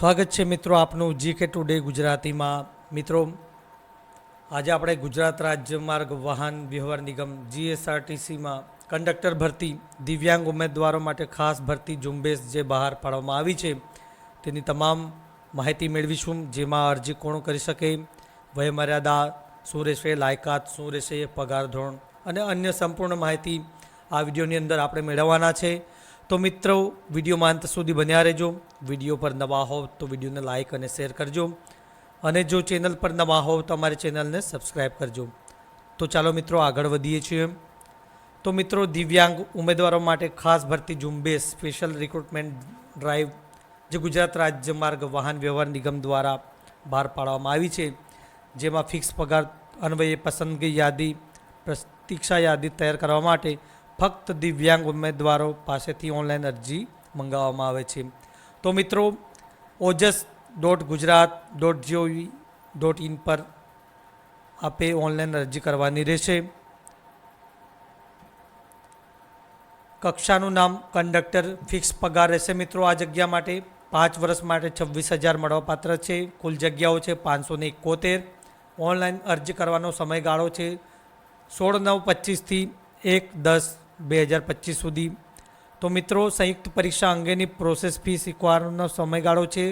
સ્વાગત છે મિત્રો આપનું જીકે ટુડે ગુજરાતીમાં। મિત્રો આજે આપણે ગુજરાત રાજ્ય માર્ગ વાહન વ્યવહાર નિગમ જીએસઆરટીસીમાં કંડક્ટર ભરતી દિવ્યાંગ ઉમેદવારો માટે ખાસ ભરતી ઝુંબેશ જે બહાર પાડવામાં આવી છે તેની તમામ માહિતી મેળવીશું। જેમાં અરજી કોણ કરી શકે, વયમર્યાદા શું રહેશે, લાયકાત શું રહેશે, પગાર ધોરણ અને અન્ય સંપૂર્ણ માહિતી આ વિડીયોની અંદર આપણે મેળવવાના છે। તો મિત્રો વિડીયોમાં અંત સુધી બન્યા રહેજો। વિડીયો પર નવા હોવ તો વિડીયોને લાઇક અને શેર કરજો, અને જો ચેનલ પર નવા હોવ તો અમારી ચેનલને સબસ્ક્રાઈબ કરજો। તો ચાલો મિત્રો આગળ વધીએ છીએ। તો મિત્રો દિવ્યાંગ ઉમેદવારો માટે ખાસ ભરતી ઝુંબેશ સ્પેશિયલ રિક્રુટમેન્ટ ડ્રાઈવ જે ગુજરાત રાજ્ય માર્ગ વાહન વ્યવહાર નિગમ દ્વારા બહાર પાડવામાં આવી છે, જેમાં ફિક્સ પગાર અન્વયે પસંદગી યાદી પ્રતીક્ષા યાદી તૈયાર કરવા માટે ફક્ત દિવ્યાંગ ઉમેદવારો પાસેથી ઓનલાઈન અરજી મંગાવવામાં આવે છે। તો મિત્રો ojas.gujarat.gov.in પર આપે ઓનલાઈન અરજી કરવાની રહેશે। કક્ષાનું નામ કંડક્ટર, ફિક્સ પગાર રહેશે મિત્રો આ જગ્યા માટે। 5 વર્ષ માટે 26,000 મળવાપાત્ર છે। કુલ જગ્યાઓ છે 571। ઓનલાઈન અરજી કરવાનો સમયગાળો છે 16/9/25 થી 1/10/2025 સુધી। તો મિત્રો સંયુક્ત પરીક્ષા અંગેની પ્રોસેસ ફી સ્વીકારવાનો સમયગાળો છે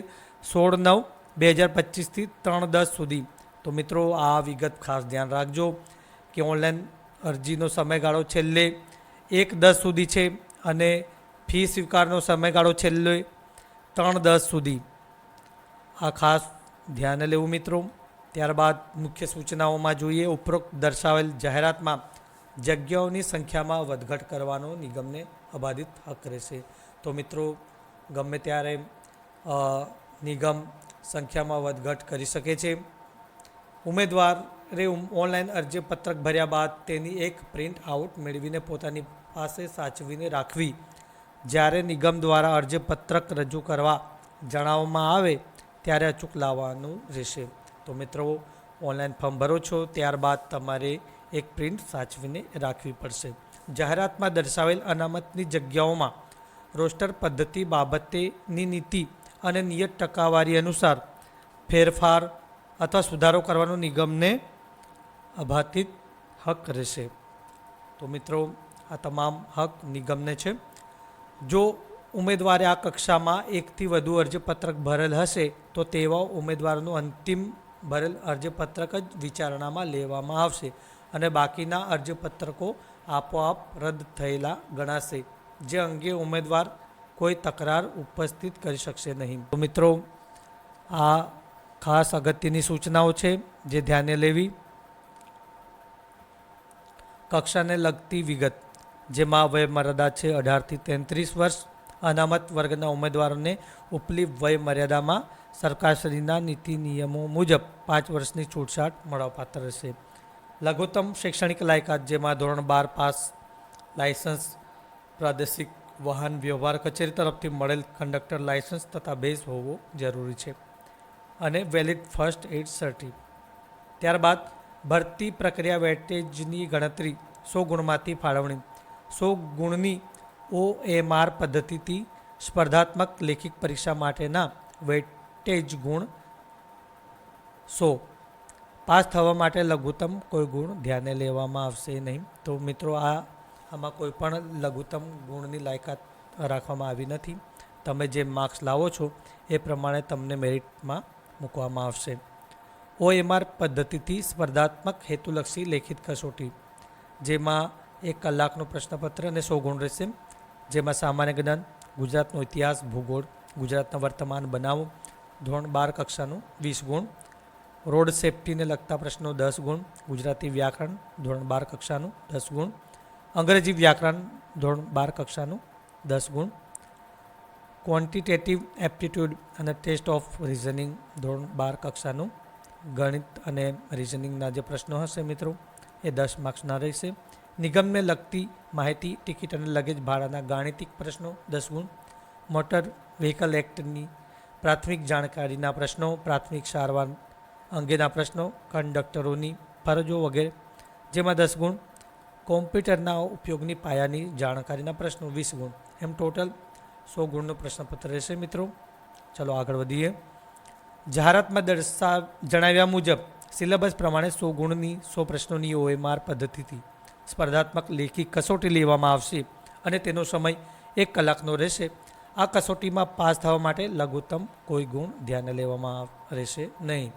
16/9/2025 થી 3/10 સુધી। તો મિત્રો આ વિગત ખાસ ધ્યાન રાખજો કે ઓનલાઈન અરજીનો સમયગાળો છેલ્લે 1/10 સુધી છે અને ફી સ્વીકારનો સમયગાળો છેલ્લે 3/10 સુધી। આ ખાસ ધ્યાને લેવું મિત્રો। ત્યારબાદ મુખ્ય સૂચનાઓમાં જોઈએ, ઉપરોક્ત દર્શાવેલ જાહેરાતમાં જગ્યાઓની સંખ્યામાં વધઘટ કરવાનો નિગમને અબાધિત હક રહેશે। તો મિત્રો ગમે ત્યારે નિગમ સંખ્યામાં વધઘટ કરી શકે છે। ઉમેદવારે ઓનલાઈન અરજીપત્રક ભર્યા બાદ તેની એક પ્રિન્ટ આઉટ મેળવીને પોતાની પાસે સાચવીને રાખવી। જ્યારે નિગમ દ્વારા અરજીપત્રક રજૂ કરવા જણાવવામાં આવે ત્યારે અચૂક લાવવાનું રહેશે। તો મિત્રો ઓનલાઈન ફોર્મ ભરો છો ત્યારબાદ તમારે એક પ્રિન્ટ સાચવીને રાખવી પડશે। જાહેરાતમાં દર્શાવેલ અનામતની જગ્યાઓમાં રોસ્ટર પદ્ધતિ બાબતેની નીતિ અને નિયત ટકાવારી અનુસાર ફેરફાર અથવા સુધારો કરવાનો નિગમને અબાધિત હક રહેશે। તો મિત્રો આ તમામ હક નિગમને છે। જો ઉમેદવારે આ કક્ષામાં એકથી વધુ અરજીપત્રક ભરેલ હશે તો તેવા ઉમેદવારનું અંતિમ ભરેલ અરજીપત્રક જ વિચારણામાં લેવામાં આવશે અને બાકીના અરજીપત્રકો આપોઆપ રદ થયેલા ગણાશે, જે અંગે ઉમેદવાર કોઈ તકરાર ઉપસ્થિત કરી શકશે નહીં। તો મિત્રો આ ખાસ અગત્યની સૂચનાઓ છે જે ધ્યાને લેવી। કક્ષાને લગતી વિગત, જેમાં વયમર્યાદા છે 18 થી 33 વર્ષ। અનામત વર્ગના ઉમેદવારોને ઉપલી વયમર્યાદામાં સરકારશ્રીના નીતિ નિયમો મુજબ 5 વર્ષની છૂટછાટ મળવાપાત્ર રહેશે। લઘુત્તમ શૈક્ષણિક લાયકાત, જેમાં ધોરણ 12 પાસ, લાયસન્સ પ્રાદેશિક વાહન વ્યવહાર કચેરી તરફથી મળેલ કંડક્ટર લાયસન્સ તથા બેઝ હોવો જરૂરી છે અને વેલિડ ફર્સ્ટ એડ સર્ટિ। ત્યારબાદ ભરતી પ્રક્રિયા વેટેજની ગણતરી 100 ગુણમાંથી ફાળવણી। 100 ગુણની OMR પદ્ધતિથી સ્પર્ધાત્મક લેખિત પરીક્ષા માટેના વેટેજ ગુણ 100। પાસ થવા માટે લઘુત્તમ કોઈ ગુણ ધ્યાને લેવામાં આવશે નહીં। તો મિત્રો આમાં કોઈ પણ લઘુત્તમ ગુણની લાયકાત રાખવામાં આવી નથી। તમે જે માર્ક્સ લાવો છો એ પ્રમાણે તમને મેરિટમાં મૂકવામાં આવશે। OMR પદ્ધતિથી સ્પર્ધાત્મક હેતુલક્ષી લેખિત કસોટી, જેમાં 1 કલાકનું પ્રશ્નપત્ર અને 100 ગુણ રહેશે। જેમાં સામાન્ય જ્ઞાન, ગુજરાતનો ઇતિહાસ, ભૂગોળ, ગુજરાતના વર્તમાન બનાવો, ધોરણ 12 કક્ષાનું 20 ગુણ, રોડ સેફટીને લગતા પ્રશ્નો 10 ગુણ, ગુજરાતી વ્યાકરણ ધોરણ 12 કક્ષાનું 10 ગુણ, અંગ્રેજી વ્યાકરણ ધોરણ 12 કક્ષાનું 10 ગુણ, ક્વોન્ટિટેટિવ એપ્ટિટ્યૂડ અને ટેસ્ટ ઓફ રિઝનિંગ ધોરણ 12 કક્ષાનું ગણિત અને રિઝનિંગના જે પ્રશ્નો હશે મિત્રો એ 10 માર્ક્સના રહેશે। નિગમને લગતી માહિતી, ટિકિટ અને લગેજ ભાડાના ગાણિતિક પ્રશ્નો 10 ગુણ, મોટર વ્હીકલ એક્ટની પ્રાથમિક જાણકારીના પ્રશ્નો, પ્રાથમિક સારવાર અંગેના પ્રશ્નો, કંડક્ટરોની ફરજો વગેરે જેમાં 10 ગુણ, કોમ્પ્યુટરના ઉપયોગની પાયાની જાણકારીના પ્રશ્નો 20 ગુણ। એમ ટોટલ 100 ગુણનું પ્રશ્નપત્ર રહેશે મિત્રો। ચલો આગળ વધીએ. જાહેરાતમાં જણાવ્યા મુજબ સિલેબસ પ્રમાણે 100 ગુણની 100 પ્રશ્નોની OMR પદ્ધતિથી સ્પર્ધાત્મક લેખિત કસોટી લેવામાં આવશે અને તેનો સમય 1 કલાકનો રહેશે. આ કસોટીમાં પાસ થવા માટે લઘુત્તમ કોઈ ગુણ ધ્યાને લેવામાં રહેશે નહીં.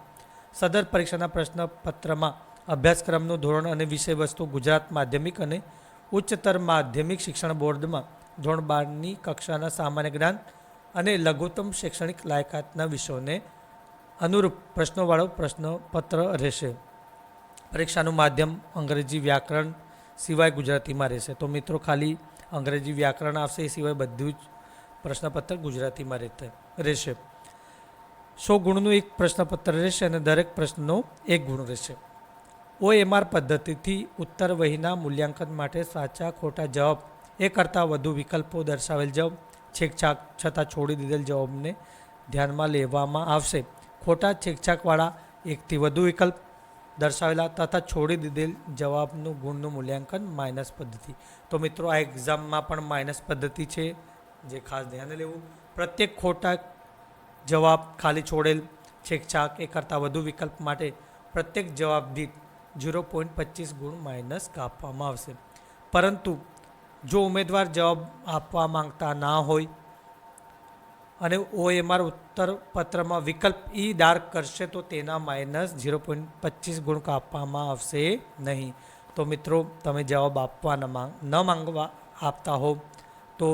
સદર પરીક્ષાના પ્રશ્નપત્રમાં અભ્યાસક્રમનું ધોરણ અને વિષયવસ્તુ ગુજરાત માધ્યમિક અને ઉચ્ચતર માધ્યમિક શિક્ષણ બોર્ડમાં ધોરણ 12ની કક્ષાના સામાન્ય જ્ઞાન અને લઘુત્તમ શૈક્ષણિક લાયકાતના વિષયોને અનુરૂપ પ્રશ્નોવાળો પ્રશ્નપત્ર રહેશે. પરીક્ષાનું માધ્યમ અંગ્રેજી વ્યાકરણ સિવાય ગુજરાતીમાં રહેશે. તો મિત્રો ખાલી અંગ્રેજી વ્યાકરણ આવશે, એ સિવાય બધું જ પ્રશ્નપત્ર ગુજરાતીમાં રહેશે. 100 ગુણનું એક પ્રશ્નપત્ર રહેશે અને દરેક પ્રશ્નનો 1 ગુણ રહેશે. OMR પદ્ધતિથી ઉત્તર વહીના મૂલ્યાંકન માટે સાચા ખોટા જવાબ એ કરતાં વધુ વિકલ્પો દર્શાવેલ જવાબ છેકછાક છતાં છોડી દીધેલ જવાબને ધ્યાનમાં લેવામાં આવશે. ખોટા છેકછાકવાળા એકથી વધુ વિકલ્પ દર્શાવેલા તથા છોડી દીધેલ જવાબનું ગુણનું મૂલ્યાંકન માઇનસ પદ્ધતિ. તો મિત્રો આ એક્ઝામમાં પણ માઇનસ પદ્ધતિ છે, જે ખાસ ધ્યાને લેવું. પ્રત્યેક ખોટા જવાબ, ખાલી છોડેલ, છેકછાક એ કરતાં વધુ વિકલ્પ માટે પ્રત્યેક જવાબ દીઠ 0.25 ગુણ માઇનસ કાપવામાં આવશે. પરંતુ જો ઉમેદવાર જવાબ આપવા માંગતા ના હોય અને OMR ઉત્તર પત્રમાં વિકલ્પ ઈ ડાર્ક કરશે તો તેના માઇનસ 0.25 ગુણ કાપવામાં આવશે નહીં. તો મિત્રો તમે જવાબ આપવા આપતા હો તો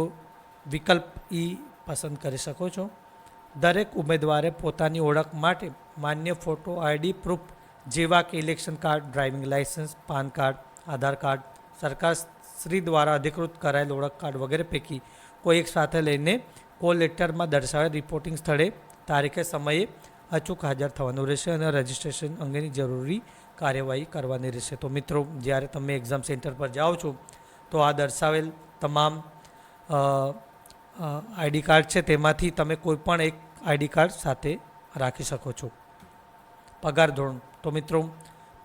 વિકલ્પ ઈ પસંદ કરી શકો છો. દરેક ઉમેદવારે પોતાની ઓળખ માટે માન્ય ફોટો ID પ્રૂફ જેવા કે election card, driving licence, PAN card, Aadhaar card, સરકાર શ્રી દ્વારા અધિકૃત કરાયેલ ઓળખ કાર્ડ વગેરે પૈકી કોઈ એક સાથે લઈને કોલ લેટરમાં દર્શાવેલ રિપોર્ટિંગ સ્થળે તારીખે સમયે અચૂક હાજર થવાનું રહેશે અને રજિસ્ટ્રેશન અંગેની જરૂરી કાર્યવાહી કરવાની રહેશે. તો મિત્રો જ્યારે તમે એક્ઝામ સેન્ટર પર જાઓ છો તો આ દર્શાવેલ તમામ ID કાર્ડ છે તેમાંથી તમે કોઈ પણ એક ID કાર્ડ સાથે રાખી શકો છો. પગાર ધોરણ. તો મિત્રો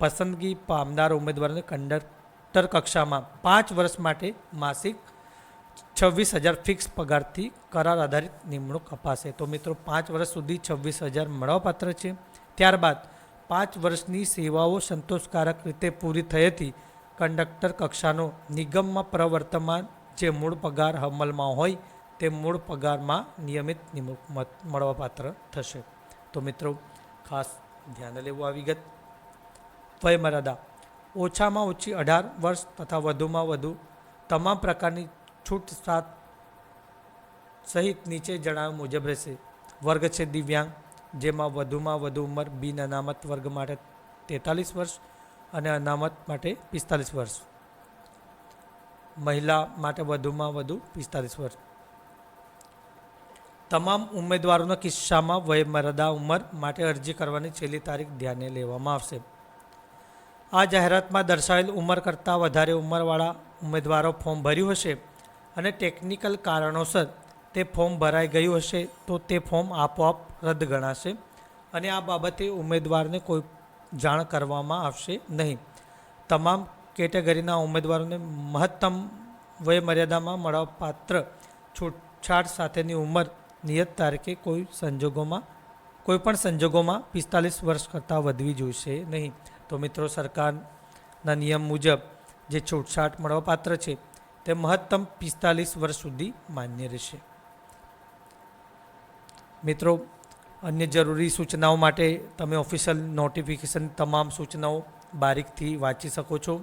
પસંદગી પામનાર ઉમેદવારોને કંડક્ટર કક્ષામાં 5 વર્ષ માટે માસિક 26,000 ફિક્સ પગારથી કરાર આધારિત નિમણૂક અપાશે. તો મિત્રો 5 વર્ષ સુધી 26,000 મળવાપાત્ર છે. ત્યારબાદ 5 વર્ષની સેવાઓ સંતોષકારક રીતે પૂરી થયેથી કંડક્ટર કક્ષાનો નિગમમાં પ્રવર્તમાન જે મૂળ પગાર અમલમાં હોય તે મૂળ પગારમાં નિયમિત નિમણૂક મળવાપાત્ર થશે. તો મિત્રો ખાસ ધ્યાન લેવું આ વિગત. વયમર્યાદા. ઓછામાં ઓછી 18 વર્ષ તથા વધુમાં વધુ તમામ પ્રકારની છૂટછાટ સહિત નીચે જણાવ્યા મુજબ રહેશે. વર્ગ છે દિવ્યાંગ, જેમાં વધુમાં વધુ ઉંમર બિન અનામત વર્ગ માટે 43 વર્ષ અને અનામત માટે 45 વર્ષ. મહિલા માટે વધુમાં વધુ 45 વર્ષ. તમામ ઉમેદવારોના કિસ્સામાં વયમર્યાદા ઉંમર માટે અરજી કરવાની છેલ્લી તારીખ ધ્યાને લેવામાં આવશે. આ જાહેરાતમાં દર્શાવેલ ઉંમર કરતાં વધારે ઉંમરવાળા ઉમેદવારો ફોર્મ ભર્યું હશે અને ટેકનિકલ કારણોસર તે ફોર્મ ભરાઈ ગયું હશે તો તે ફોર્મ આપોઆપ રદ ગણાશે અને આ બાબતે ઉમેદવારને કોઈ જાણ કરવામાં આવશે નહીં. તમામ કેટેગરીના ઉમેદવારોને મહત્તમ વયમર્યાદામાં મળવાપાત્ર છૂટછાટ સાથેની ઉંમર નિયત તારીખે કોઈ પણ સંજોગોમાં 45 વર્ષ કરતાં વધવી જોઈશે નહીં. તો મિત્રો સરકારના નિયમ મુજબ જે છૂટછાટ મળવાપાત્ર છે તે મહત્તમ 45 વર્ષ સુધી માન્ય રહેશે. મિત્રો અન્ય જરૂરી સૂચનાઓ માટે તમે ઓફિશિયલ નોટિફિકેશન તમામ સૂચનાઓ બારીકથી વાંચી શકો છો.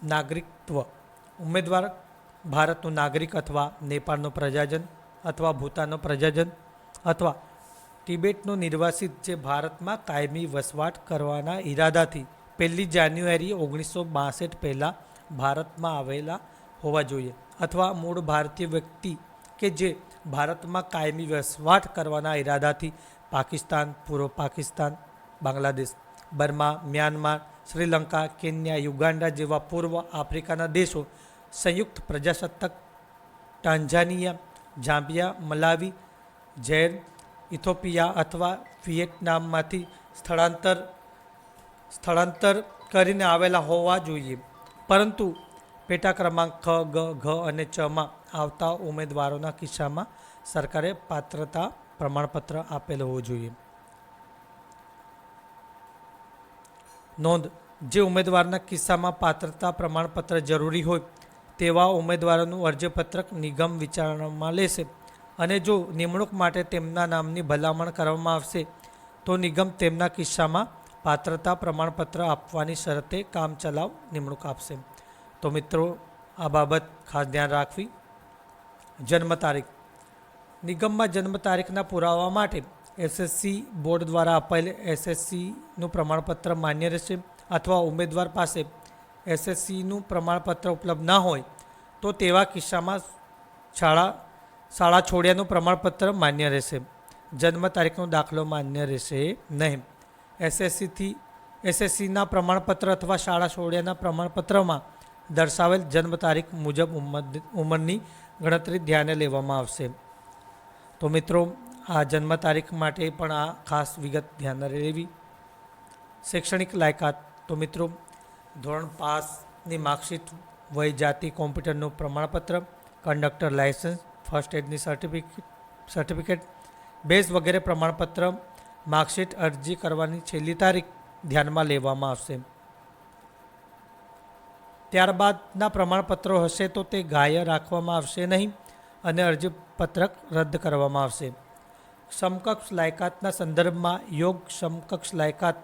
નાગરિકત્વ. ઉમેદવાર ભારતનું નાગરિક અથવા નેપાળનો પ્રજાજન અથવા ભૂતાનનો પ્રજાજન અથવા તિબેટનો નિર્વાસિત જે ભારતમાં કાયમી વસવાટ કરવાના ઈરાદાથી 1 જાન્યુઆરી 1962 પહેલાં ભારતમાં આવેલા હોવા જોઈએ અથવા મૂળ ભારતીય વ્યક્તિ કે જે ભારતમાં કાયમી વસવાટ કરવાના ઈરાદાથી પાકિસ્તાન, પૂર્વ Pakistan, Bangladesh, Burma, Myanmar, Sri Lanka, Kenya, Uganda જેવા પૂર્વ આફ્રિકાના દેશો, સંયુક્ત પ્રજાસત્તાક Tanzania, Zambia, Malawi, Zaire, Ethiopia અથવા વિયેટનામમાંથી સ્થળાંતર કરીને આવેલા હોવા જોઈએ. પરંતુ પેટા ક્રમાંક ખ, ગ, ઘ અને ચમાં આવતા ઉમેદવારોના કિસ્સામાં સરકારે પાત્રતા પ્રમાણપત્ર આપેલ હોવું જોઈએ. નોંધ: જે ઉમેદવારના કિસ્સામાં પાત્રતા પ્રમાણપત્ર જરૂરી હોય તેવા ઉમેદવારોનું અરજીપત્રક નિગમ વિચારણામાં લેશે અને જો નિમણૂક માટે તેમના નામની ભલામણ કરવામાં આવશે તો નિગમ તેમના કિસ્સામાં પાત્રતા પ્રમાણપત્ર આપવાની શરતે કામચલાઉ નિમણૂક આપશે. તો મિત્રો, આ બાબત ખાસ ધ્યાન રાખવી. જન્મ તારીખ: નિગમમાં જન્મ તારીખના પુરાવા માટે એસએસસી બોર્ડ દ્વારા અપાયેલ એસએસસીનું પ્રમાણપત્ર માન્ય રહેશે અથવા ઉમેદવાર પાસે એસએસસીનું પ્રમાણપત્ર ઉપલબ્ધ ન હોય તો તેવા કિસ્સામાં શાળા છોડ્યાનું પ્રમાણપત્ર માન્ય રહેશે. જન્મ તારીખનો દાખલો માન્ય રહેશે નહીં. એસએસસીના પ્રમાણપત્ર અથવા શાળા છોડ્યાના પ્રમાણપત્રમાં દર્શાવેલ જન્મ તારીખ મુજબ ઉંમરની ગણતરી ધ્યાને લેવામાં આવશે. તો મિત્રો, આ જન્મ તારીખ માટે પણ આ ખાસ વિગત ધ્યાનમાં લેવી. શૈક્ષણિક લાયકાત: તો મિત્રો, ધોરણ પાસની માર્કશીટ, વય, જાતિ, કોમ્પ્યુટરનું પ્રમાણપત્ર, કંડક્ટર લાયસન્સ, ફર્સ્ટ એડની સર્ટિફિકેટ, બેઝ વગેરે પ્રમાણપત્ર માર્કશીટ અરજી કરવાની છેલ્લી તારીખ ધ્યાનમાં લેવામાં આવશે. ત્યારબાદના પ્રમાણપત્રો હશે તો તે ગ્રાહ્ય રાખવામાં આવશે નહીં અને અરજીપત્રક રદ કરવામાં આવશે. સમકક્ષ લાયકાતના સંદર્ભમાં યોગ્ય સમકક્ષ લાયકાત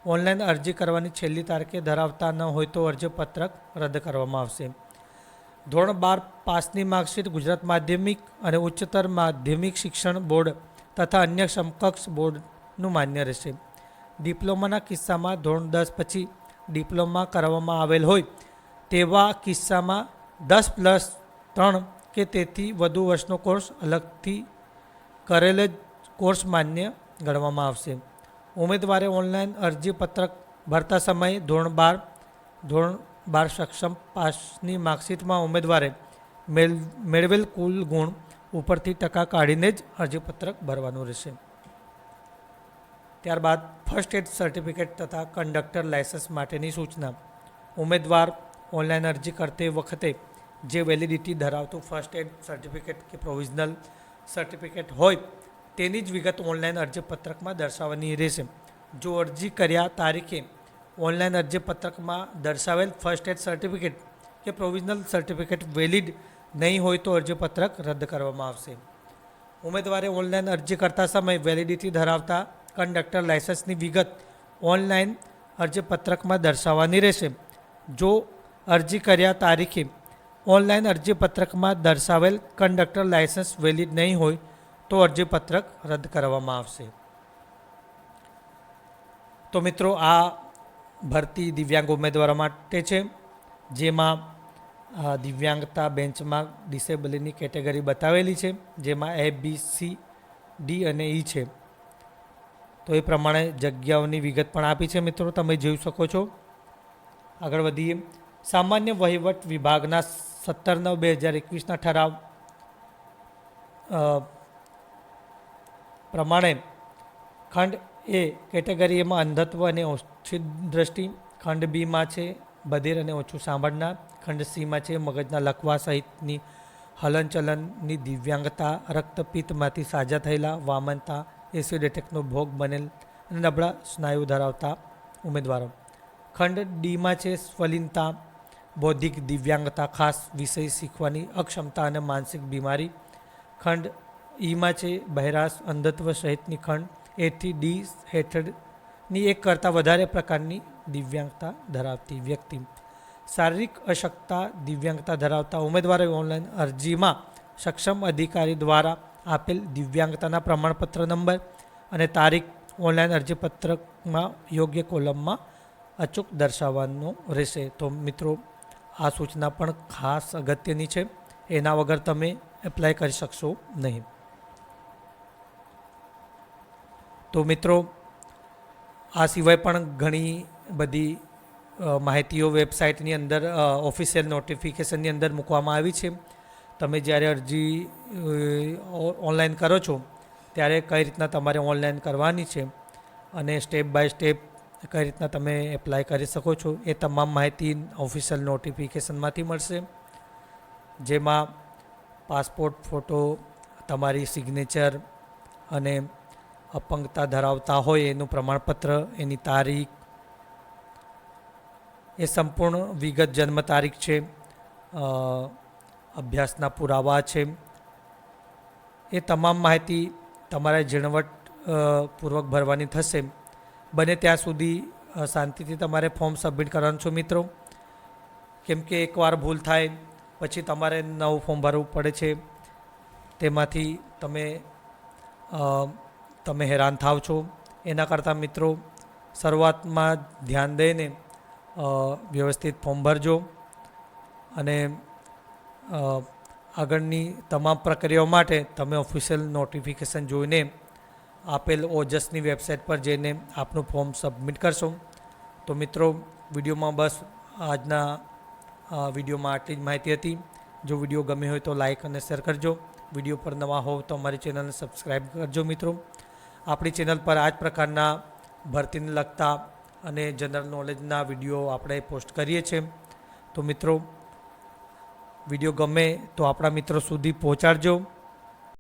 ઓનલાઈન અરજી કરવાની છેલ્લી તારીખે ધરાવતા ન હોય તો અરજીપત્રક રદ કરવામાં આવશે. ધોરણ 12 પાસની માર્કશીટ ગુજરાત માધ્યમિક અને ઉચ્ચતર માધ્યમિક શિક્ષણ બોર્ડ તથા અન્ય સમકક્ષ બોર્ડનું માન્ય રહેશે. ડિપ્લોમાના કિસ્સામાં ધોરણ 10 પછી ડિપ્લોમા કરવામાં આવેલ હોય તેવા કિસ્સામાં 10+3 કે તેથી વધુ વર્ષનો કોર્સ અલગથી કરેલ જ કોર્સ માન્ય ગણવામાં આવશે. ઉમેદવારે ઓનલાઈન અરજીપત્રક ભરતા સમયે ધોરણ 12 સક્ષમ પાસની માર્કશીટમાં ઉમેદવારે મેળવેલ કુલ ગુણ ઉપરથી ટકા કાઢીને જ અરજીપત્રક ભરવાનું રહેશે. ત્યારબાદ ફર્સ્ટ એડ સર્ટિફિકેટ તથા કંડક્ટર લાયસન્સ માટેની સૂચના: ઉમેદવાર ઓનલાઈન અરજી કરતી વખતે જે વેલિડિટી ધરાવતું ફર્સ્ટ એડ સર્ટિફિકેટ કે પ્રોવિઝનલ સર્ટિફિકેટ હોય તેની જ વિગત ઓનલાઈન અરજીપત્રકમાં દર્શાવવાની રહેશે. જો અરજી કર્યા તારીખે ઓનલાઈન અરજીપત્રકમાં દર્શાવેલ ફર્સ્ટ એડ સર્ટિફિકેટ કે પ્રોવિઝનલ સર્ટિફિકેટ વેલિડ નહીં હોય તો અરજીપત્રક રદ કરવામાં આવશે. ઉમેદવારે ઓનલાઈન અરજી કરતા સમયે વેલિડિટી ધરાવતા કંડક્ટર લાયસન્સની વિગત ઓનલાઈન અરજીપત્રકમાં દર્શાવવાની રહેશે. જો અરજી કર્યા તારીખે ઓનલાઈન અરજીપત્રકમાં દર્શાવેલ કંડક્ટર લાયસન્સ વેલિડ નહીં હોય તો અરજીપત્રક રદ કરવામાં આવશે. તો મિત્રો, આ ભરતી દિવ્યાંગ ઉમેદવારો માટે છે, જેમાં દિવ્યાંગતા બેન્ચમાર્ક ડિસેબિલિટીની કેટેગરી બતાવેલી છે, જેમાં A, B, C, D અને E છે. તો એ પ્રમાણે જગ્યાઓની વિગત પણ આપી છે. મિત્રો, તમે જોઈ શકો છો. આગળ વધીએ. સામાન્ય વહીવટ વિભાગના 17/9/2021ના ઠરાવ પ્રમાણે ખંડ એ કેટેગરી એમાં અંધત્વ અને ઓછી દ્રષ્ટિ, ખંડ બીમાં છે બધિર અને ઓછું સાંભળનાર, ખંડ સીમાં છે મગજના લકવા સહિતની હલનચલનની દિવ્યાંગતા, રક્તપિત્તમાંથી સાજા થયેલા, વામનતા, એસિડ એટેકનો ભોગ બનેલ અને નબળા સ્નાયુ ધરાવતા ઉમેદવારો. ખંડ ડીમાં છે સ્વલિનતા, બૌદ્ધિક દિવ્યાંગતા, ખાસ વિષય શીખવાની અક્ષમતા અને માનસિક બીમારી. ખંડ ઈમાં છે બહેરાશ, અંધત્વ સહિતની. ખંડ A થી D હેઠળની એક કરતાં વધારે પ્રકારની દિવ્યાંગતા ધરાવતી વ્યક્તિ. શારીરિક અશક્તતા દિવ્યાંગતા ધરાવતા ઉમેદવારોએ ઓનલાઈન અરજીમાં સક્ષમ અધિકારી દ્વારા આપેલ દિવ્યાંગતાના પ્રમાણપત્ર નંબર અને તારીખ ઓનલાઈન અરજીપત્રકમાં યોગ્ય કોલમમાં અચૂક દર્શાવવાનો રહેશે. તો મિત્રો, આ સૂચના પણ ખાસ અગત્યની છે. એના વગર તમે એપ્લાય કરી શકશો નહીં. તો મિત્રો, આ સિવાય પણ ઘણી બધી માહિતીઓ વેબસાઇટની અંદર ઓફિશિયલ નોટિફિકેશનની અંદર મૂકવામાં આવી છે. તમે જ્યારે અરજી ઓનલાઈન કરો છો ત્યારે કઈ રીતના તમારે ઓનલાઈન કરવાની છે અને સ્ટેપ બાય સ્ટેપ કઈ રીતના તમે એપ્લાય કરી શકો છો એ તમામ માહિતી ઓફિશિયલ નોટિફિકેશનમાંથી મળશે, જેમાં પાસપોર્ટ ફોટો, તમારી સિગ્નેચર અને અપંગતા ધરાવતા હોય એનું પ્રમાણપત્ર, એની તારીખ, એ સંપૂર્ણ વિગત, જન્મ તારીખ છે, અભ્યાસના પુરાવા છે, એ તમામ માહિતી તમારે ઝીણવટ પૂર્વક ભરવાની થશે. બને ત્યાં સુધી શાંતિથી તમારે ફોર્મ સબમિટ કરવાનું છો મિત્રો, કેમ કે એકવાર ભૂલ થાય પછી તમારે નવું ફોર્મ ભરવું પડે છે. તેમાંથી તમે હેરાન થાવ છો. એના કરતાં મિત્રો શરૂઆતમાં ધ્યાન દઈને વ્યવસ્થિત ફોર્મ ભરજો અને આગળની તમામ પ્રક્રિયાઓ માટે તમે ઓફિશિયલ નોટિફિકેશન જોઈને આપેલ ઓજસની વેબસાઇટ પર જઈને આપનું ફોર્મ સબમિટ કરશો. તો મિત્રો વિડીયોમાં બસ આજના વિડીયોમાં આટલી જ માહિતી હતી. જો વિડીયો ગમે હોય તો લાઇક અને શેર કરજો. વિડીયો પર નવા હોવ તો અમારી ચેનલને સબસ્ક્રાઈબ કરજો મિત્રો. આપણી ચેનલ પર આ જ પ્રકારના ભરતીને લગતા અને જનરલ નોલેજના વિડીયો આપણે પોસ્ટ કરીએ છીએ. તો મિત્રો વિડીયો ગમે તો આપણા મિત્રો સુધી પહોંચાડજો.